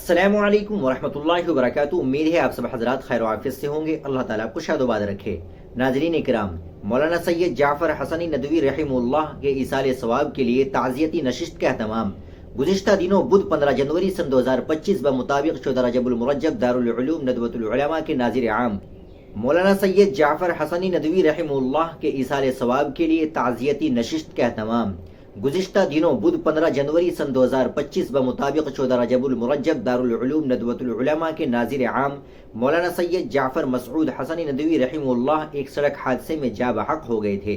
अस्सलामु अलैकुम वरहमतुल्लाहि वबरकातुहू। उम्मीद है आप सब हजरात खैर आफियत से होंगे। अल्लाह ताला आपको शादोबाद रखे। नाजरीन इकराम, मौलाना सैयद जाफर हसनी नदवी रहमुल्लाह के इसाले सवाब के लिए ताज़ियती नशिस्त का एहतमाम गुज़िश्ता दिनों बुध 15 जनवरी सन 2025 मुताबिक 14 रजबुल मुरज्जब दारुल उलूम नदवतुल उलमा के नाजिर आम मौलाना सैयद जाफर हसनी नदवी रहमुल्लाह के इसाले सवाब के लिए ताज़ियती नशिस्त का एहतमाम गुज़िश्ता दिनों बुध 15 जनवरी सन 2025 मुताबिक 14 रजबुल मुरज्जब दारुल उलूम नदवतुल उलमा के नाजिर आम मौलाना सैयद जाफर मसऊद हसनी नदवी रहमुल्लाह एक सड़क हादसे में जा बहक हो गए थे,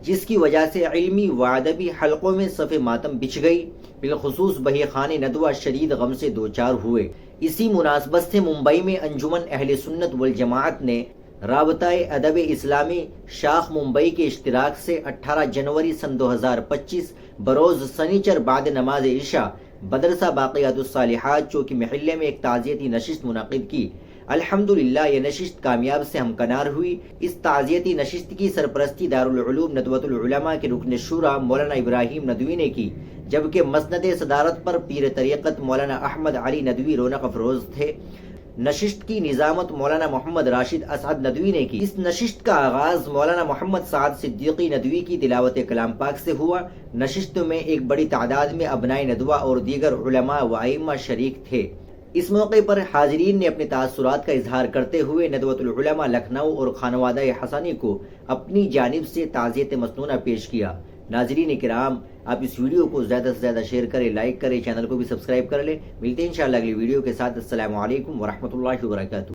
जिसकी वजह से इल्मी व अदबी हलकों में सफ़े मातम बिछ गई। बिलखुसूस बही खाने नदवा शदीद गम से दो चार हुए। इसी मुनासबत से मुंबई में अंजुमन अहले सुन्नत वल जमाअत ने राबताए अदब इस्लामी शाख मुंबई के इश्तिराक से 18 जनवरी सन 2025 बरोज़ सनीचर बाद नमाज इशा मदरसा बाक़ियातुस सालिहात चौकी महल्ले में एक ताज़ियती नशिस्त मुनक़िद की। अल्हम्दुलिल्लाह ये नशिस्त कामयाब से हमकनार हुई। इस ताज़ियती नशिस्त की सरपरस्ती दारुल उलूम नदवतुल उलमा के रुकन शुरा मौलाना इब्राहिम नदवी ने की, जबकि मसनद सदारत पर पीर तरीक़त मौलाना अहमद अली नदवी रौनक अफरोज थे। नशिस्त की निज़ामत मौलाना मोहम्मद राशिद असद नदवी ने की। इस नशिस्त का आगाज मौलाना मोहम्मद साद सिद्दीकी नदवी की तिलावत कलाम पाक से हुआ। नशिस्त में एक बड़ी तादाद में अबनाए नदवा और दीगर उलमा व आइम्मा शरीक थे। इस मौके पर हाजिरीन ने अपने तासुरात का इजहार करते हुए नदवतुल उलमा लखनऊ और खानवादा हसनी को अपनी जानिब से ताज़ियत मसनूना पेश किया। नाजरीन इकराम, आप इस वीडियो को ज़्यादा से ज़्यादा शेयर करें, लाइक करें, चैनल को भी सब्सक्राइब कर लें। मिलते हैं इंशाअल्लाह अगली वीडियो के साथ। अस्सलामु अलैकुम वरहमतुल्लाहि वबरकातुहू।